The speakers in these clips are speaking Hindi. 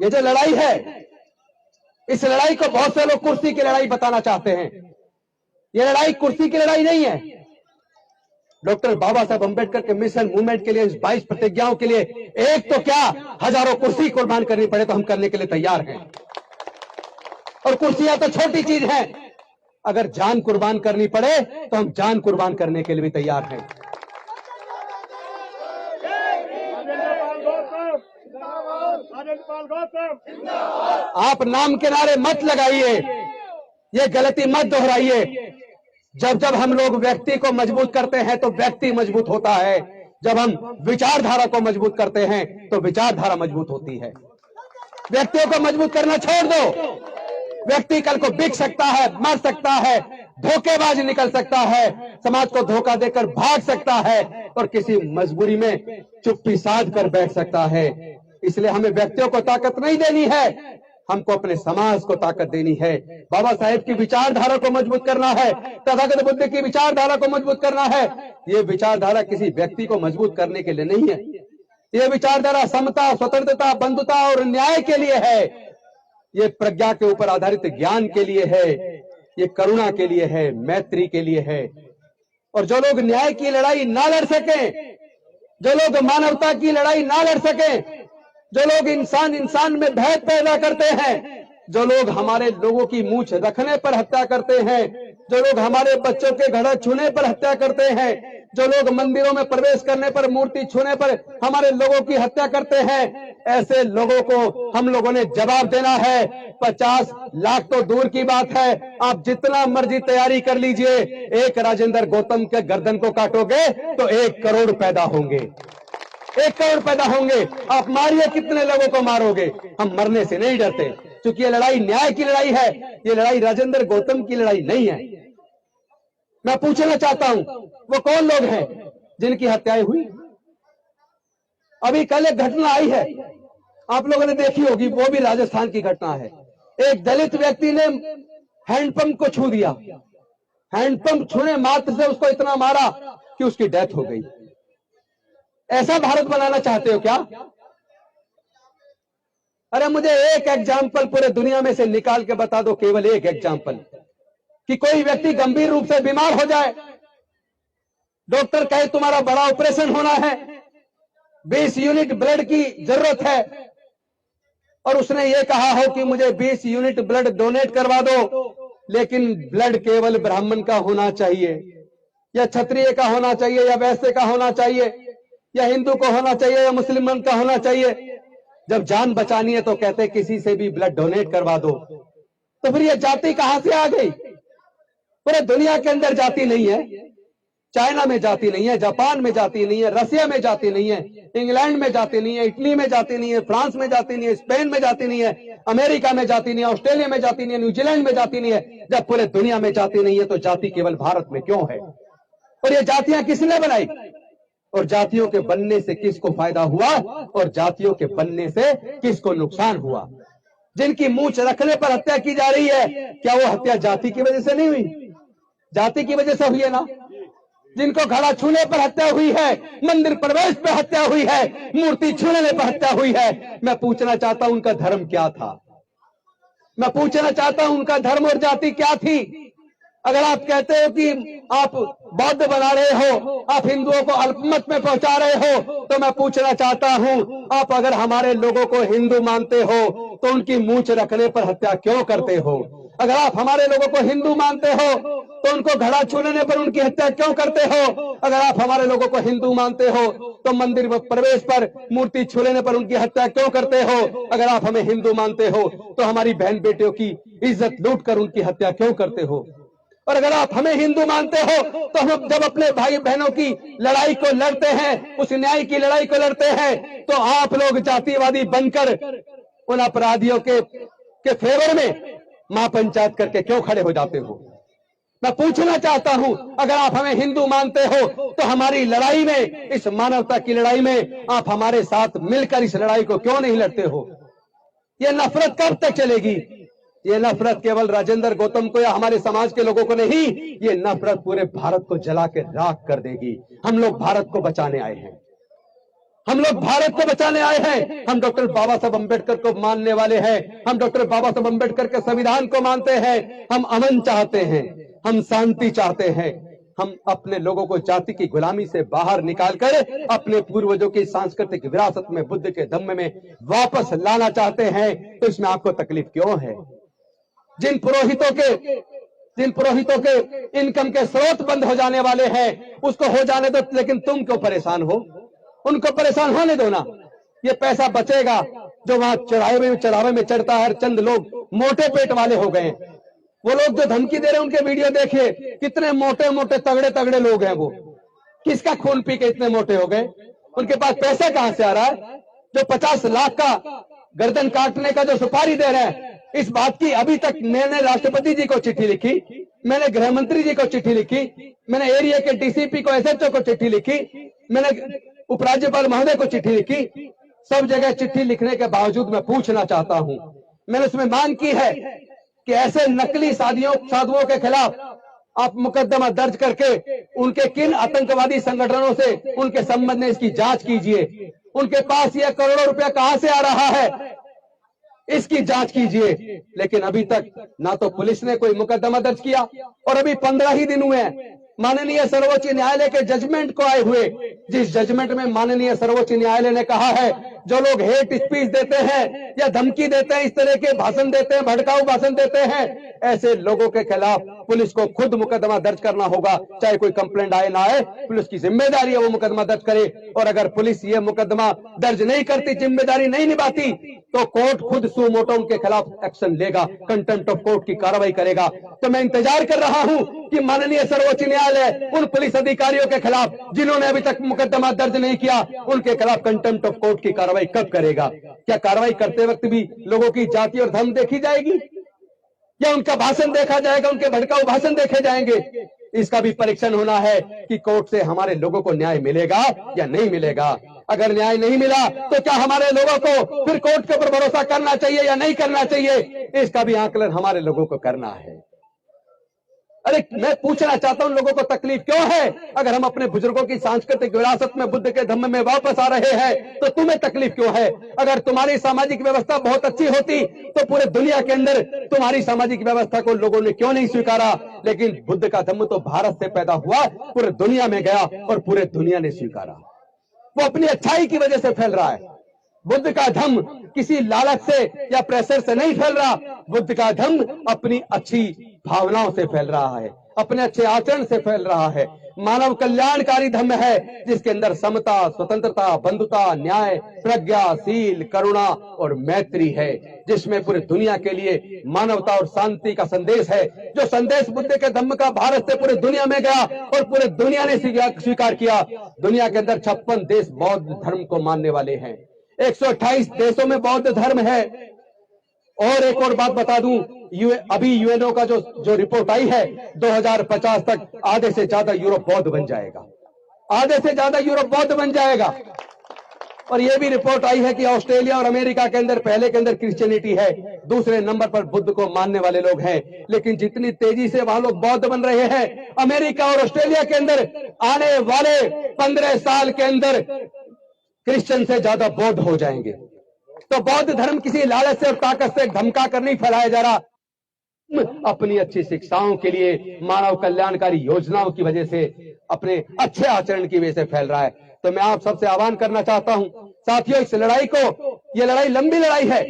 ये जो लड़ाई है, इस लड़ाई को बहुत से लोग कुर्सी की लड़ाई बताना चाहते हैं। ये लड़ाई कुर्सी की लड़ाई नहीं है। डॉक्टर बाबा साहब अंबेडकर के मिशन मूवमेंट के लिए, इस 22 प्रतिज्ञाओं के लिए एक तो क्या हजारों कुर्सी कुर्बान करनी पड़े तो हम करने के लिए तैयार हैं। और कुर्सियां तो छोटी चीज है, अगर जान कुर्बान करनी पड़े तो हम जान कुर्बान करने के लिए भी तैयार हैं। आप नाम के नारे मत लगाइए, ये गलती मत दोहराइए। जब जब हम लोग व्यक्ति को मजबूत करते हैं तो व्यक्ति मजबूत होता है। जब हम विचारधारा को मजबूत करते हैं तो विचारधारा मजबूत होती है। व्यक्तियों को मजबूत करना छोड़ दो। व्यक्ति कल को बिक सकता है, मर सकता है, धोखेबाज निकल सकता है, समाज को धोखा देकर भाग सकता है और किसी मजबूरी में चुप्पी साध कर बैठ सकता है। इसलिए हमें व्यक्तियों को ताकत नहीं देनी है, हमको अपने समाज को ताकत देनी है। बाबा साहेब की विचारधारा को मजबूत करना है, तथागत बुद्ध की विचारधारा को मजबूत करना है। ये विचारधारा किसी व्यक्ति को मजबूत करने के लिए नहीं है। ये विचारधारा समता, स्वतंत्रता, बंधुता और न्याय के लिए है। ये प्रज्ञा के ऊपर आधारित ज्ञान के लिए है, ये करुणा के लिए है, मैत्री के लिए है। और जो लोग न्याय की लड़ाई ना लड़ सके, जो लोग मानवता की लड़ाई ना लड़ सके, जो लोग इंसान में भेद पैदा करते हैं, जो लोग हमारे लोगों की मूंछ रखने पर हत्या करते हैं, जो लोग हमारे बच्चों के घड़ा छूने पर हत्या करते हैं, जो लोग मंदिरों में प्रवेश करने पर, मूर्ति छूने पर हमारे लोगों की हत्या करते हैं, ऐसे लोगों को हम लोगों ने जवाब देना है। 50 लाख तो दूर की बात है, आप जितना मर्जी तैयारी कर लीजिए, एक राजेंद्र गौतम के गर्दन को काटोगे तो 1 करोड़ पैदा होंगे, 1 करोड़ पैदा होंगे। आप मारिए, कितने लोगों को मारोगे? हम मरने से नहीं डरते, क्योंकि ये लड़ाई न्याय की लड़ाई है, ये लड़ाई राजेंद्र गौतम की लड़ाई नहीं है। मैं पूछना चाहता हूं, वो कौन लोग हैं जिनकी हत्याएं हुई? अभी कल एक घटना आई है, आप लोगों ने देखी होगी, वो भी राजस्थान की घटना है। एक दलित व्यक्ति ने हैंडपंप को छू दिया, हैंडपंप छूने मात्र से उसको इतना मारा कि उसकी डेथ हो गई। ऐसा भारत बनाना चाहते हो क्या? अरे मुझे एक एग्जाम्पल पूरे दुनिया में से निकाल के बता दो, केवल एक एग्जाम्पल, कि कोई व्यक्ति गंभीर रूप से बीमार हो जाए, डॉक्टर कहे तुम्हारा बड़ा ऑपरेशन होना है, 20 यूनिट ब्लड की जरूरत है, और उसने ये कहा हो कि मुझे 20 यूनिट ब्लड डोनेट करवा दो, लेकिन ब्लड केवल ब्राह्मण का होना चाहिए, या क्षत्रिय का होना चाहिए, या वैश्य का होना चाहिए, या हिंदू को होना चाहिए, या मुसलमान का होना चाहिए। जब जान बचानी है तो कहते किसी से भी ब्लड डोनेट करवा दो। तो फिर ये जाति कहां से आ गई? पूरे दुनिया के अंदर जाति नहीं है। चाइना में जाति नहीं है, जापान में जाति नहीं है, रसिया में जाति नहीं है, इंग्लैंड में जाति नहीं है, इटली में जाति नहीं है, फ्रांस में जाति नहीं है, स्पेन में जाति नहीं है, अमेरिका में जाति नहीं है, ऑस्ट्रेलिया में जाति नहीं है, न्यूजीलैंड में जाति नहीं है। जब पूरे दुनिया में जाति नहीं है तो जाति केवल भारत में क्यों है? और ये जातियां किसने बनाई? और जातियों के बनने से किसको फायदा हुआ और जातियों के बनने से किसको नुकसान हुआ? जिनकी मूंछ रखने पर हत्या की जा रही है, क्या वो हत्या जाति की वजह से नहीं हुई? जाति की वजह से हुई है ना। जिनको घड़ा छूने पर हत्या हुई है, मंदिर प्रवेश पर हत्या हुई है, मूर्ति छूने पर हत्या हुई है, मैं पूछना चाहता हूं उनका धर्म क्या था? मैं पूछना चाहता हूं उनका धर्म और जाति क्या थी? अगर आप कहते हो कि आप बौद्ध बना रहे हो, आप हिंदुओं को अल्पमत में पहुंचा रहे हो, तो मैं पूछना चाहता हूं, आप अगर हमारे लोगों को हिंदू मानते हो तो उनकी मूंछ रखने पर हत्या क्यों करते हो? अगर आप हमारे लोगों को हिंदू मानते हो तो उनको घड़ा छूने पर उनकी हत्या क्यों करते हो? अगर आप हमारे लोगों को हिंदू मानते हो तो मंदिर प्रवेश पर मूर्ति छूने पर उनकी हत्या क्यों करते हो? अगर आप हमें हिंदू मानते हो तो हमारी बहन बेटियों की इज्जत लूट कर उनकी हत्या क्यों करते हो? और अगर आप हमें हिंदू मानते हो तो हम जब अपने भाई बहनों की लड़ाई को लड़ते हैं, उस न्याय की लड़ाई को लड़ते हैं, तो आप लोग जातिवादी बनकर उन अपराधियों के फेवर में महापंचायत करके क्यों खड़े हो जाते हो? मैं पूछना चाहता हूं, अगर आप हमें हिंदू मानते हो तो हमारी लड़ाई में, इस मानवता की लड़ाई में आप हमारे साथ मिलकर इस लड़ाई को क्यों नहीं लड़ते हो? ये नफरत कब तक चलेगी? ये नफरत केवल राजेंद्र गौतम को या हमारे समाज के लोगों को नहीं, ये नफरत पूरे भारत को जला के राख कर देगी। हम लोग भारत को बचाने आए हैं। हम लोग भारत को बचाने आए हैं। हम डॉक्टर बाबा साहब अम्बेडकर को मानने वाले हैं। हम डॉक्टर बाबा साहब अम्बेडकर के संविधान को मानते हैं। हम अमन चाहते हैं, हम शांति चाहते हैं। हम अपने लोगों को जाति की गुलामी से बाहर निकालकर अपने पूर्वजों की सांस्कृतिक विरासत में, बुद्ध के धम्म में वापस लाना चाहते हैं। तो इसमें आपको तकलीफ क्यों है? जिन पुरोहितों के इनकम के स्रोत बंद हो जाने वाले हैं, उसको हो जाने दो, लेकिन तुम क्यों परेशान हो? उनको परेशान होने दो ना। ये पैसा बचेगा जो वहां चढ़ावे में चढ़ता है। चंद लोग मोटे पेट वाले हो गए। वो लोग जो धमकी दे रहे हैं, उनके वीडियो देखिए, कितने मोटे मोटे तगड़े तगड़े लोग हैं। वो किसका खून पी के इतने मोटे हो गए? उनके पास पैसा कहां से आ रहा है? जो 50 लाख का गर्दन काटने का जो सुपारी दे रहे हैं, इस बात की अभी तक मैंने राष्ट्रपति जी को चिट्ठी लिखी, मैंने गृह मंत्री जी को चिट्ठी लिखी, मैंने एरिया के डीसीपी को, एसएचओ को चिट्ठी लिखी, मैंने उपराज्यपाल महोदय को चिट्ठी लिखी। सब जगह चिट्ठी लिखने के बावजूद मैं पूछना चाहता हूं, मैंने उसमें मांग की है कि ऐसे नकली साधुओं के खिलाफ आप मुकदमा दर्ज करके उनके किन आतंकवादी संगठनों से उनके संबंध में इसकी जांच कीजिए। उनके पास यह करोड़ों रुपया कहां से आ रहा है, इसकी जांच कीजिए। लेकिन अभी तक ना तो पुलिस ने कोई मुकदमा दर्ज किया, और अभी 15 ही दिन हुए हैं माननीय सर्वोच्च न्यायालय के जजमेंट को आए हुए, जिस जजमेंट में माननीय सर्वोच्च न्यायालय ने कहा है जो लोग हेट स्पीच देते हैं या धमकी देते हैं, इस तरह के भाषण देते हैं, भड़काऊ भाषण देते हैं, ऐसे लोगों के खिलाफ पुलिस को खुद मुकदमा दर्ज करना होगा। चाहे कोई कंप्लेंट आए ना आए, पुलिस की जिम्मेदारी है वो मुकदमा दर्ज करे। और अगर पुलिस ये मुकदमा दर्ज नहीं करती, जिम्मेदारी नहीं निभाती, तो कोर्ट खुद सू मोटो उनके खिलाफ एक्शन लेगा, कंटेम्प्ट ऑफ कोर्ट की कार्रवाई करेगा। तो मैं इंतजार कर रहा हूं कि माननीय सर्वोच्च न्यायालय उन पुलिस अधिकारियों के खिलाफ जिन्होंने अभी तक मुकदमा दर्ज नहीं किया, उनके खिलाफ कंटेम्प्ट ऑफ कोर्ट की कार्रवाई कब करेगा? क्या कार्रवाई करते वक्त भी लोगों की जाति और धर्म देखी जाएगी, या उनका भाषण देखा जाएगा, उनके भड़काऊ भाषण देखे जाएंगे? इसका भी परीक्षण होना है कि कोर्ट से हमारे लोगों को न्याय मिलेगा या नहीं मिलेगा। अगर न्याय नहीं मिला तो क्या हमारे लोगों को फिर कोर्ट के ऊपर भरोसा करना चाहिए या नहीं करना चाहिए? इसका भी आकलन हमारे लोगों को करना है। अरे मैं पूछना चाहता हूं, लोगों को तकलीफ क्यों है? अगर हम अपने बुजुर्गों की सांस्कृतिक विरासत में, बुद्ध के धम्म में वापस आ रहे हैं, तो तुम्हें तकलीफ क्यों है? अगर तुम्हारी सामाजिक व्यवस्था बहुत अच्छी होती तो पूरे दुनिया के अंदर तुम्हारी सामाजिक व्यवस्था को लोगों ने क्यों नहीं स्वीकारा? लेकिन बुद्ध का धम्म तो भारत से पैदा हुआ, पूरे दुनिया में गया और पूरे दुनिया ने स्वीकारा। वो अपनी अच्छाई की वजह से फैल रहा है। बुद्ध का धम्म किसी लालच से या प्रेशर से नहीं फैल रहा। बुद्ध का धम्म अपनी अच्छी भावनाओं से फैल रहा है, अपने अच्छे आचरण से फैल रहा है। मानव कल्याणकारी धम्म है, जिसके अंदर समता, स्वतंत्रता, बंधुता, न्याय, प्रज्ञा, शील, करुणा और मैत्री है, जिसमें पूरी दुनिया के लिए मानवता और शांति का संदेश है। जो संदेश बुद्ध के धम्म का भारत से पूरी दुनिया में गया और पूरे दुनिया ने स्वीकार किया। दुनिया के अंदर 56 देश बौद्ध धर्म को मानने वाले हैं, 128 देशों में बौद्ध धर्म है। और एक और बात बता दूं, अभी यूएनओ का जो रिपोर्ट आई है, 2050 तक आधे से ज्यादा यूरोप बौद्ध बन जाएगा, आधे से ज्यादा यूरोप बौद्ध बन जाएगा। और यह भी रिपोर्ट आई है कि ऑस्ट्रेलिया और अमेरिका के अंदर पहले के अंदर क्रिश्चियनिटी है, दूसरे नंबर पर बुद्ध को मानने वाले लोग हैं। लेकिन जितनी तेजी से वहां लोग बौद्ध बन रहे हैं, अमेरिका और ऑस्ट्रेलिया के अंदर आने वाले 15 साल के अंदर क्रिश्चियन से ज्यादा बौद्ध हो जाएंगे। तो बौद्ध धर्म किसी लालच से और ताकत से धमका कर नहीं फैलाया जा रहा, अपनी अच्छी शिक्षाओं के लिए, मानव कल्याणकारी योजनाओं की वजह से, अपने अच्छे आचरण की वजह से फैल रहा है। तो मैं आप सबसे आह्वान करना चाहता हूं साथियों, इस लड़ाई को, ये लड़ाई लंबी लड़ाई है,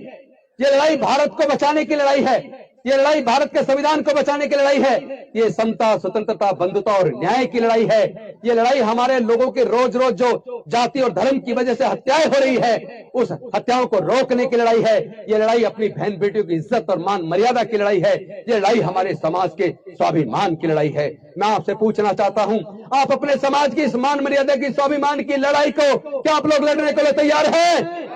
ये लड़ाई भारत को बचाने की लड़ाई है, ये लड़ाई भारत के संविधान को बचाने की लड़ाई है, ये समता, स्वतंत्रता, बंधुता और न्याय की लड़ाई है। ये लड़ाई हमारे लोगों के रोज रोज जो जाति और धर्म की वजह से हत्याएं हो रही है, उस हत्याओं को रोकने की लड़ाई है। ये लड़ाई अपनी बहन बेटियों की इज्जत और मान मर्यादा की लड़ाई है। ये लड़ाई हमारे समाज के स्वाभिमान की लड़ाई है। मैं आपसे पूछना चाहता हूं, आप अपने समाज की इस मान मर्यादा की, स्वाभिमान की लड़ाई को क्या आप लोग लड़ने के लिए तैयार हैं?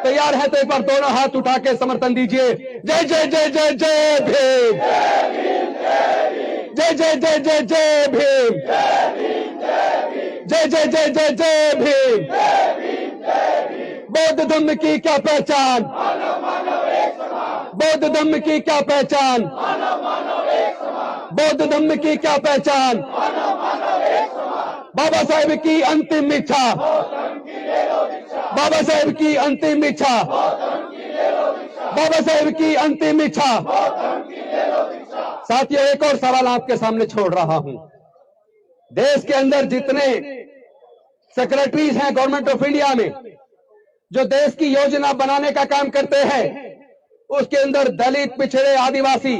तैयार है तो एक बार दोनों हाथ उठा के समर्थन दीजिए। जय जय जय जय जय भीम, जय जय जय जय जय भीम, जय जय जय जय जय भीम। बौद्ध धम्म की क्या पहचान, बौद्ध धम्म की क्या पहचान, बौद्ध धम्म की क्या पहचान, बाबा साहेब की अंतिम इच्छा, बाबा साहेब की अंतिम इच्छा, बाबा साहेब की अंतिम इच्छा। साथियों, एक और सवाल आपके सामने छोड़ रहा हूं। देश के अंदर जितने सेक्रेटरीज हैं गवर्नमेंट ऑफ इंडिया में, जो देश की योजना बनाने का काम करते हैं, उसके अंदर दलित, पिछड़े, आदिवासी,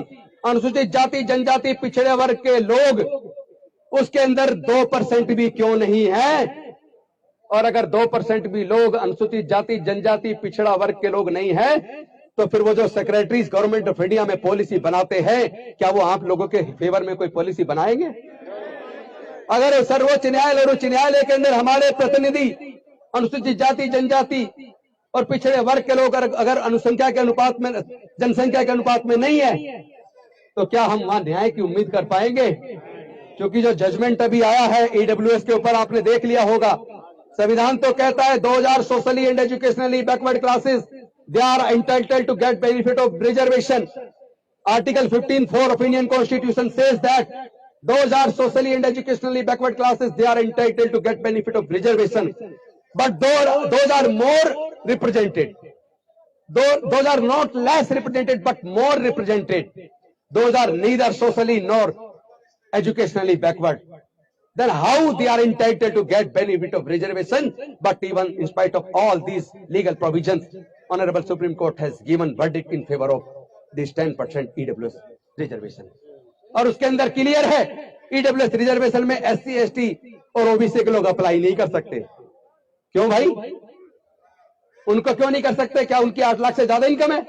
अनुसूचित जाति, जनजाति, पिछड़े वर्ग के लोग उसके अंदर 2% भी क्यों नहीं है? और अगर 2% भी लोग अनुसूचित जाति, जनजाति, पिछड़ा वर्ग के लोग नहीं है, तो फिर वो जो सेक्रेटरीज गवर्नमेंट ऑफ इंडिया में पॉलिसी बनाते हैं, क्या वो आप लोगों के फेवर में कोई पॉलिसी बनाएंगे? अगर सर्वोच्च न्यायालय और उच्च न्यायालय के अंदर हमारे प्रतिनिधि अनुसूचित जाति, जनजाति और पिछड़े वर्ग के लोग अगर अनुसंख्या के अनुपात में, जनसंख्या के अनुपात में नहीं है, तो क्या हम वहां न्याय की उम्मीद कर पाएंगे? क्योंकि जो जजमेंट अभी आया है ईडब्ल्यूएस के ऊपर, आपने देख लिया होगा, संविधान तो कहता है 2000 socially and educationally backward classes they are entitled to get benefit of reservation. Article 15(4) of Indian constitution says that those are socially and educationally backward classes, they are entitled to get benefit of reservation, but those are more represented, those are not less represented but more represented, those are neither socially nor educationally backward. Then how they are entitled to get benefit of reservation? But even in spite of all these legal provisions, Honorable Supreme Court has given verdict in favor of this 10% EWS reservation. और उसके अंदर क्लियर है, ईडब्ल्यूएस रिजर्वेशन में एससी, एसटी और ओबीसी के लोग अप्लाई नहीं कर सकते। क्यों भाई? उनको क्यों नहीं कर सकते? क्या उनकी 8 लाख से ज्यादा इनकम है?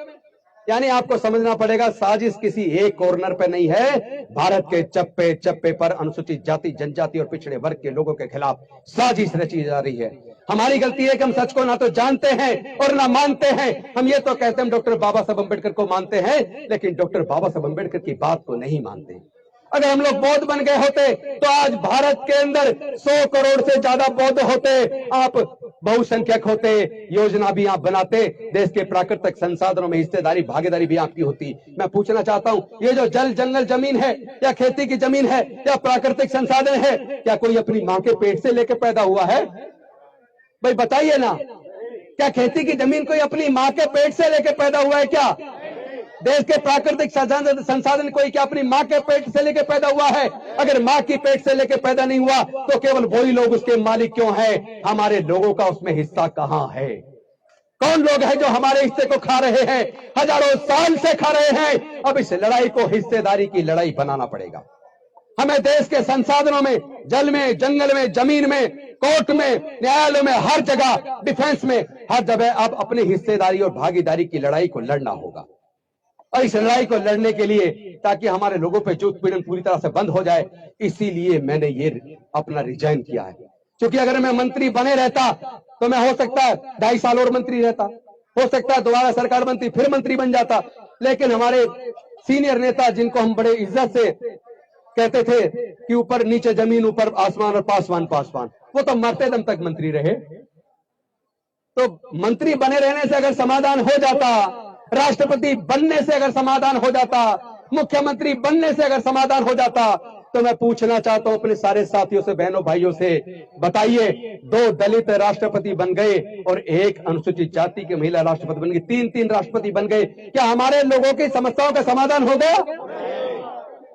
यानी आपको समझना पड़ेगा, साजिश किसी एक कॉर्नर पे नहीं है, भारत के चप्पे चप्पे पर अनुसूचित जाति, जनजाति और पिछड़े वर्ग के लोगों के खिलाफ साजिश रची जा रही है। हमारी गलती है कि हम सच को ना तो जानते हैं और ना मानते हैं। हम ये तो कहते हैं डॉक्टर बाबा साहब अम्बेडकर को मानते हैं, लेकिन डॉक्टर बाबा साहब अम्बेडकर की बात को नहीं मानते। अगर हम लोग बौद्ध बन गए होते तो आज भारत के अंदर 100 करोड़ से ज्यादा बौद्ध होते, आप बहुसंख्यक होते, योजना भी आप बनाते, देश के प्राकृतिक संसाधनों में हिस्सेदारी, भागीदारी भी आपकी होती। मैं पूछना चाहता हूं, ये जो जल, जंगल, जमीन है या खेती की जमीन है या प्राकृतिक संसाधन है, क्या कोई अपनी मां के पेट से लेकर पैदा हुआ है? भाई बताइए ना, क्या खेती की जमीन कोई अपनी मां के पेट से लेकर पैदा हुआ है? क्या देश के प्राकृतिक संसाधन कोई क्या अपनी मां के पेट से लेकर पैदा हुआ है? अगर मां की पेट से लेकर पैदा नहीं हुआ तो केवल वही लोग उसके मालिक क्यों हैं? हमारे लोगों का उसमें हिस्सा कहां है? कौन लोग हैं जो हमारे हिस्से को खा रहे हैं? हजारों साल से खा रहे हैं। अब इस लड़ाई को हिस्सेदारी की लड़ाई बनाना पड़ेगा। हमें देश के संसाधनों में, जल में, जंगल में, जमीन में, कोर्ट में, न्यायालयों में, हर जगह, डिफेंस में, हर जगह अब अपनी हिस्सेदारी और भागीदारी की लड़ाई को लड़ना होगा। और इस लड़ाई को लड़ने के लिए, ताकि हमारे लोगों पे जो उत्पीड़न पूरी तरह से बंद हो जाए, इसीलिए मैंने ये अपना रिजाइन किया है। क्योंकि अगर मैं मंत्री बने रहता तो मैं हो सकता है 2.5 साल और मंत्री रहता, हो सकता है दोबारा सरकार बनती, फिर मंत्री बन जाता। लेकिन हमारे सीनियर नेता, जिनको हम बड़े इज्जत से कहते थे कि ऊपर नीचे जमीन, ऊपर आसमान और पासवान पासवान, वो तो मरते दम तक मंत्री रहे। तो मंत्री बने रहने से अगर समाधान हो जाता, राष्ट्रपति बनने से अगर समाधान हो जाता, मुख्यमंत्री बनने से अगर समाधान हो जाता, तो मैं पूछना चाहता हूं अपने सारे साथियों से, बहनों भाइयों से, बताइए, 2 दलित राष्ट्रपति बन गए और 1 अनुसूचित जाति की महिला राष्ट्रपति बन गई, 3 राष्ट्रपति बन गए, क्या हमारे लोगों की समस्याओं का समाधान हो गया?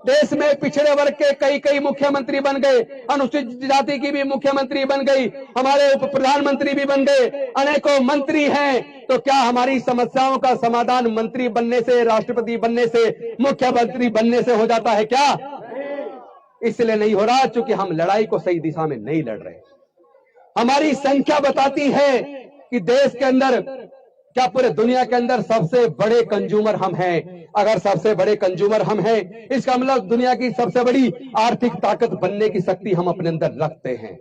देश में पिछड़े वर्ग के कई मुख्यमंत्री बन गए, अनुसूचित जाति की भी मुख्यमंत्री बन गई, हमारे उप प्रधानमंत्री भी बन गए, अनेकों मंत्री हैं। तो क्या हमारी समस्याओं का समाधान मंत्री बनने से, राष्ट्रपति बनने से, मुख्यमंत्री बनने से हो जाता है क्या? इसलिए नहीं हो रहा क्योंकि हम लड़ाई को सही दिशा में नहीं लड़ रहे। हमारी संख्या बताती है कि देश के अंदर, क्या पूरे दुनिया के अंदर सबसे बड़े कंज्यूमर हम हैं। अगर सबसे बड़े कंज्यूमर हम हैं, इसका मतलब दुनिया की सबसे बड़ी आर्थिक ताकत बनने की शक्ति हम अपने अंदर रखते हैं।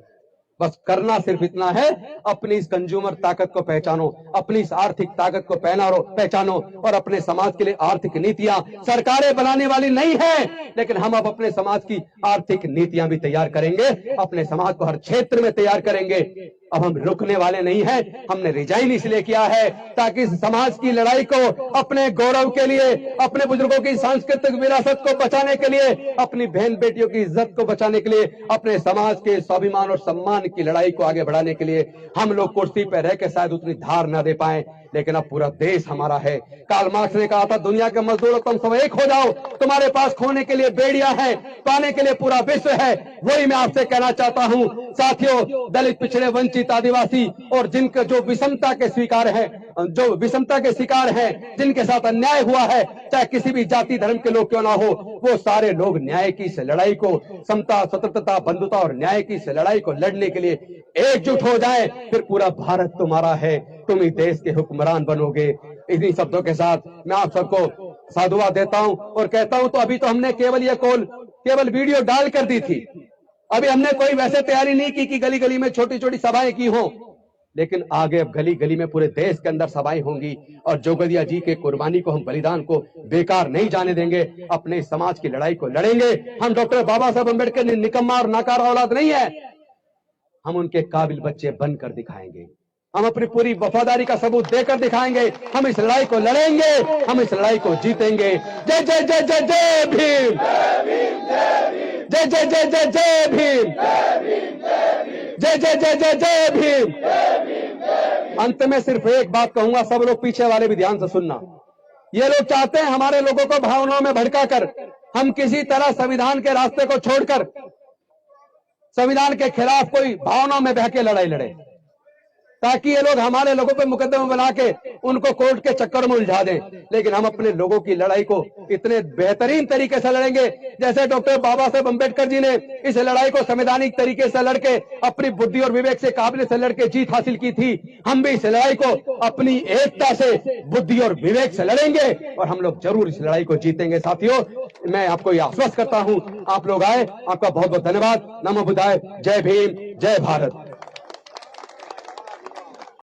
बस करना सिर्फ इतना है, अपनी इस कंज्यूमर ताकत को पहचानो, अपनी इस आर्थिक ताकत को पहचानो और अपने समाज के लिए आर्थिक नीतियां सरकारें बनाने वाली नहीं है, लेकिन हम अब अपने समाज की आर्थिक नीतियां भी तैयार करेंगे, अपने समाज को हर क्षेत्र में तैयार करेंगे। अब हम रुकने वाले नहीं हैं। हमने रिजाइन इसलिए किया है ताकि समाज की लड़ाई को, अपने गौरव के लिए, अपने बुजुर्गों की सांस्कृतिक विरासत को बचाने के लिए, अपनी बहन बेटियों की इज्जत को बचाने के लिए, अपने समाज के स्वाभिमान और सम्मान की लड़ाई को आगे बढ़ाने के लिए हम लोग कुर्सी पर रह के शायद उतनी धार न दे पाए, लेकिन अब पूरा देश हमारा है। कार्ल मार्क्स ने कहा था, दुनिया के मजदूरों तुम सब एक हो जाओ, तुम्हारे पास खोने के लिए बेड़ियां हैं, पाने के लिए पूरा विश्व है। वही मैं आपसे कहना चाहता हूं साथियों, दलित, पिछड़े, वंचित, आदिवासी और जिनके जो विषमता के स्वीकार हैं, जो विषमता के शिकार हैं, जिनके साथ अन्याय हुआ है, चाहे किसी भी जाति धर्म के लोग क्यों ना हो, वो सारे लोग न्याय की इस लड़ाई को, समता, स्वतंत्रता, बंधुता और न्याय की इस लड़ाई को लड़ने के लिए एकजुट हो जाएं। फिर पूरा भारत तुम्हारा है, तुम ही देश के हुक्मरान बनोगे। इन्हीं शब्दों के साथ मैं आप सबको साधुवाद देता हूं और कहता हूं, तो अभी तो हमने केवल वीडियो डाल कर दी थी। अभी हमने कोई वैसे तैयारी नहीं की कि गली गली में छोटी छोटी सभाएं की हों, लेकिन आगे अब गली गली में पूरे देश के अंदर सभाएं होंगी और जोगदिया जी के कुर्बानी को, हम बलिदान को बेकार नहीं जाने देंगे। अपने समाज की लड़ाई को लड़ेंगे। हम डॉक्टर बाबा साहब अम्बेडकर निकम्मा और नाकारा औलाद नहीं है, हम उनके काबिल बच्चे बनकर दिखाएंगे। हम अपनी पूरी वफादारी का सबूत देकर दिखाएंगे। हम इस लड़ाई को लड़ेंगे, हम इस लड़ाई को जीतेंगे। जय जय जय जय जय भीम, जय जय जय जय जय भीम, जय जय जय जय जय भीम। अंत में सिर्फ एक बात कहूंगा, सब लोग पीछे वाले भी ध्यान से सुनना। ये लोग चाहते हैं हमारे लोगों को भावनाओं में भड़काकर हम किसी तरह संविधान के रास्ते को छोड़कर संविधान के खिलाफ कोई भावनाओं में बह के लड़ाई लड़े, ताकि ये लोग हमारे लोगों पे मुकदमे बना के उनको कोर्ट के चक्कर में उलझा दें। लेकिन हम अपने लोगों की लड़ाई को इतने बेहतरीन तरीके से लड़ेंगे, जैसे डॉक्टर बाबा साहब अम्बेडकर जी ने इस लड़ाई को संवैधानिक तरीके से लड़के, अपनी बुद्धि और विवेक से, काबिलियत से लड़के जीत हासिल की थी। हम भी इस लड़ाई को अपनी एकता से, बुद्धि और विवेक से लड़ेंगे और हम लोग जरूर इस लड़ाई को जीतेंगे। साथियों, मैं आपको यह आश्वस्त करता हूं, आप लोग आए, आपका बहुत बहुत धन्यवाद। नमो बुद्धाय, जय भीम, जय भारत।